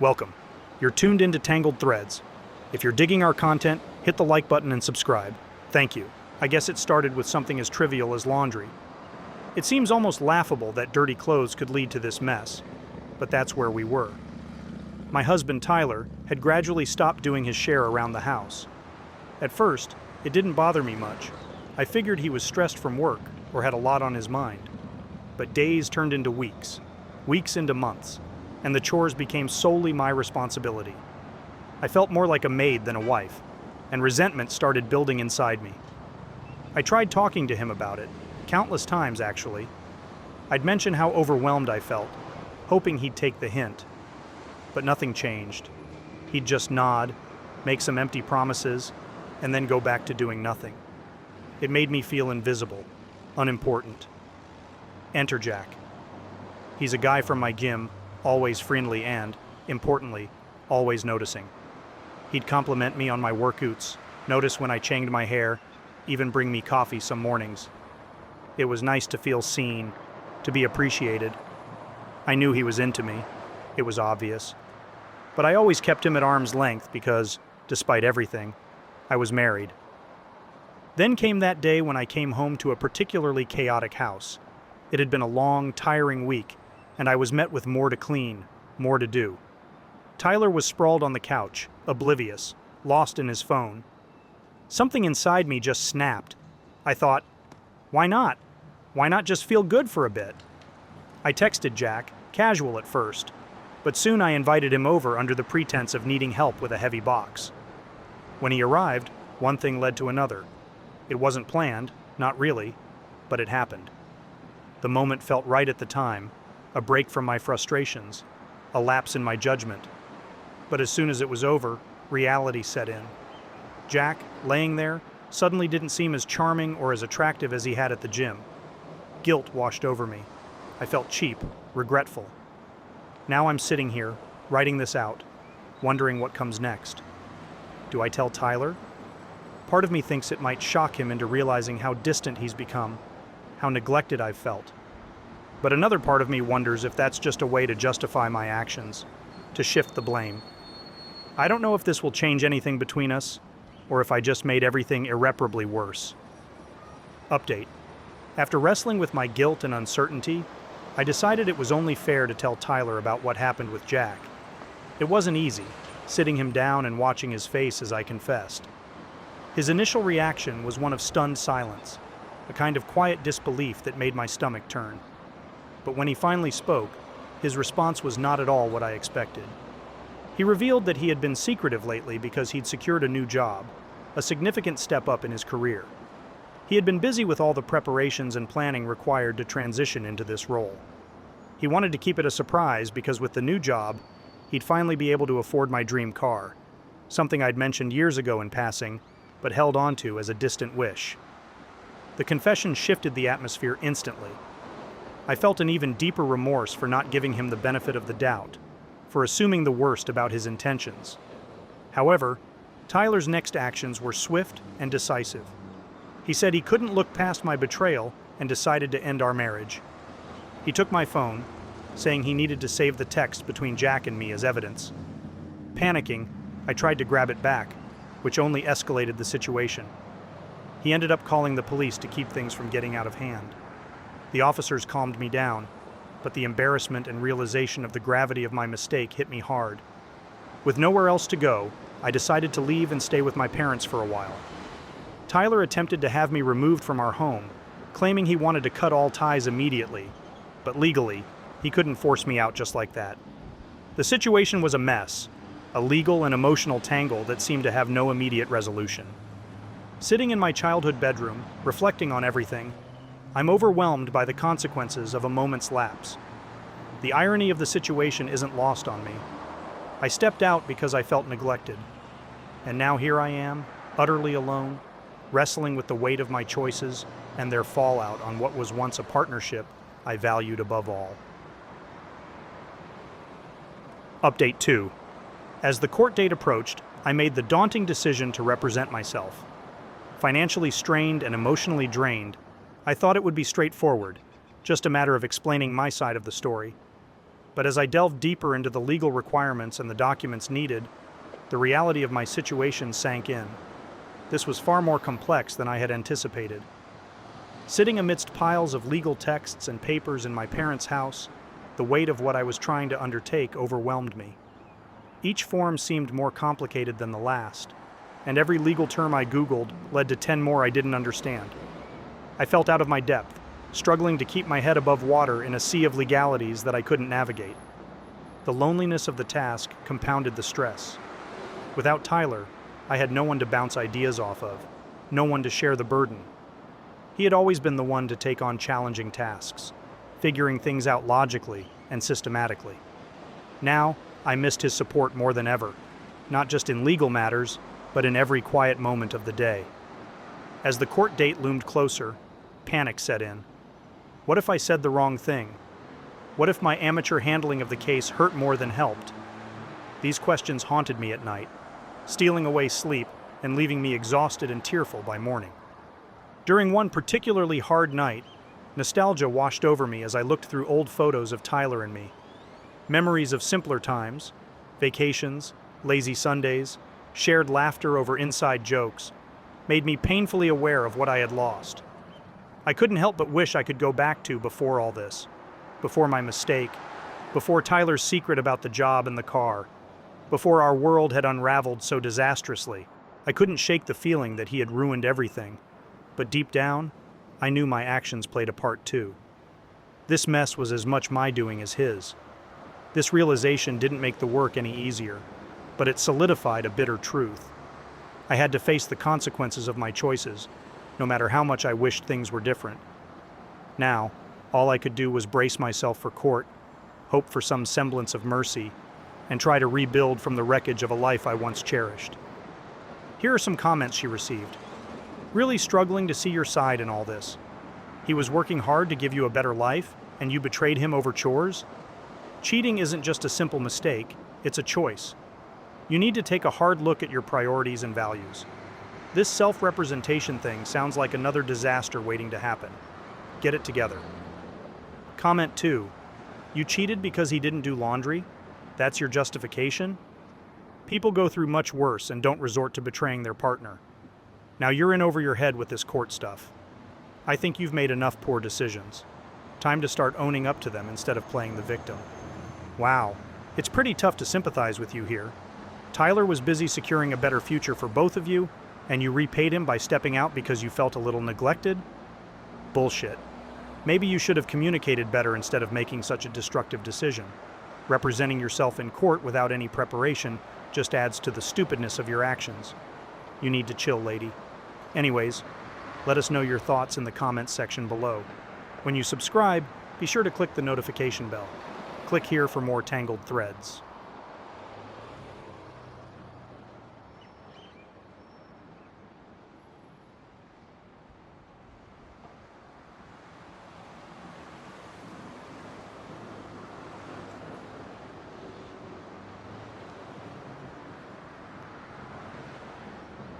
Welcome. You're tuned into Tangled Threads. If you're digging our content, hit the like button and subscribe. Thank you. I guess it started with something as trivial as laundry. It seems almost laughable that dirty clothes could lead to this mess, but that's where we were. My husband, Tyler, had gradually stopped doing his share around the house. At first, it didn't bother me much. I figured he was stressed from work or had a lot on his mind. But days turned into weeks, weeks into months, and the chores became solely my responsibility. I felt more like a maid than a wife, and resentment started building inside me. I tried talking to him about it, countless times actually. I'd mention how overwhelmed I felt, hoping he'd take the hint. But nothing changed. He'd just nod, make some empty promises, and then go back to doing nothing. It made me feel invisible, unimportant. Enter Jack. He's a guy from my gym, always friendly and, importantly, always noticing. He'd compliment me on my workouts, notice when I changed my hair, even bring me coffee some mornings. It was nice to feel seen, to be appreciated. I knew he was into me. It was obvious. But I always kept him at arm's length because, despite everything, I was married. Then came that day when I came home to a particularly chaotic house. It had been a long, tiring week, and I was met with more to clean, more to do. Tyler was sprawled on the couch, oblivious, lost in his phone. Something inside me just snapped. I thought, why not? Why not just feel good for a bit? I texted Jack, casual at first, but soon I invited him over under the pretense of needing help with a heavy box. When he arrived, one thing led to another. It wasn't planned, not really, but it happened. The moment felt right at the time, a break from my frustrations, a lapse in my judgment. But as soon as it was over, reality set in. Jack, laying there, suddenly didn't seem as charming or as attractive as he had at the gym. Guilt washed over me. I felt cheap, regretful. Now I'm sitting here, writing this out, wondering what comes next. Do I tell Tyler? Part of me thinks it might shock him into realizing how distant he's become, how neglected I've felt. But another part of me wonders if that's just a way to justify my actions, to shift the blame. I don't know if this will change anything between us, or if I just made everything irreparably worse. Update. After wrestling with my guilt and uncertainty, I decided it was only fair to tell Tyler about what happened with Jack. It wasn't easy, sitting him down and watching his face as I confessed. His initial reaction was one of stunned silence, a kind of quiet disbelief that made my stomach turn. But when he finally spoke, his response was not at all what I expected. He revealed that he had been secretive lately because he'd secured a new job, a significant step up in his career. He had been busy with all the preparations and planning required to transition into this role. He wanted to keep it a surprise because with the new job, he'd finally be able to afford my dream car, something I'd mentioned years ago in passing, but held on to as a distant wish. The confession shifted the atmosphere instantly. I felt an even deeper remorse for not giving him the benefit of the doubt, for assuming the worst about his intentions. However, Tyler's next actions were swift and decisive. He said he couldn't look past my betrayal and decided to end our marriage. He took my phone, saying he needed to save the text between Jack and me as evidence. Panicking, I tried to grab it back, which only escalated the situation. He ended up calling the police to keep things from getting out of hand. The officers calmed me down, but the embarrassment and realization of the gravity of my mistake hit me hard. With nowhere else to go, I decided to leave and stay with my parents for a while. Tyler attempted to have me removed from our home, claiming he wanted to cut all ties immediately, but legally, he couldn't force me out just like that. The situation was a mess, a legal and emotional tangle that seemed to have no immediate resolution. Sitting in my childhood bedroom, reflecting on everything, I'm overwhelmed by the consequences of a moment's lapse. The irony of the situation isn't lost on me. I stepped out because I felt neglected. And now here I am, utterly alone, wrestling with the weight of my choices and their fallout on what was once a partnership I valued above all. Update 2. As the court date approached, I made the daunting decision to represent myself. Financially strained and emotionally drained, I thought it would be straightforward, just a matter of explaining my side of the story. But as I delved deeper into the legal requirements and the documents needed, the reality of my situation sank in. This was far more complex than I had anticipated. Sitting amidst piles of legal texts and papers in my parents' house, the weight of what I was trying to undertake overwhelmed me. Each form seemed more complicated than the last, and every legal term I Googled led to 10 more I didn't understand. I felt out of my depth, struggling to keep my head above water in a sea of legalities that I couldn't navigate. The loneliness of the task compounded the stress. Without Tyler, I had no one to bounce ideas off of, no one to share the burden. He had always been the one to take on challenging tasks, figuring things out logically and systematically. Now, I missed his support more than ever, not just in legal matters, but in every quiet moment of the day. As the court date loomed closer, panic set in. What if I said the wrong thing? What if my amateur handling of the case hurt more than helped? These questions haunted me at night, stealing away sleep and leaving me exhausted and tearful by morning. During one particularly hard night, nostalgia washed over me as I looked through old photos of Tyler and me. Memories of simpler times, vacations, lazy Sundays, shared laughter over inside jokes, made me painfully aware of what I had lost. I couldn't help but wish I could go back to before all this, before my mistake, before Tyler's secret about the job and the car, before our world had unraveled so disastrously. I couldn't shake the feeling that he had ruined everything, but deep down, I knew my actions played a part too. This mess was as much my doing as his. This realization didn't make the work any easier, but it solidified a bitter truth. I had to face the consequences of my choices, no matter how much I wished things were different. Now, all I could do was brace myself for court, hope for some semblance of mercy, and try to rebuild from the wreckage of a life I once cherished. Here are some comments she received. Really struggling to see your side in all this. He was working hard to give you a better life, and you betrayed him over chores? Cheating isn't just a simple mistake, it's a choice. You need to take a hard look at your priorities and values. This self-representation thing sounds like another disaster waiting to happen. Get it together. Comment 2. You cheated because he didn't do laundry? That's your justification? People go through much worse and don't resort to betraying their partner. Now you're in over your head with this court stuff. I think you've made enough poor decisions. Time to start owning up to them instead of playing the victim. Wow, it's pretty tough to sympathize with you here. Tyler was busy securing a better future for both of you, and you repaid him by stepping out because you felt a little neglected? Bullshit. Maybe you should have communicated better instead of making such a destructive decision. Representing yourself in court without any preparation just adds to the stupidness of your actions. You need to chill, lady. Anyways, let us know your thoughts in the comments section below. When you subscribe, be sure to click the notification bell. Click here for more Tangled threads.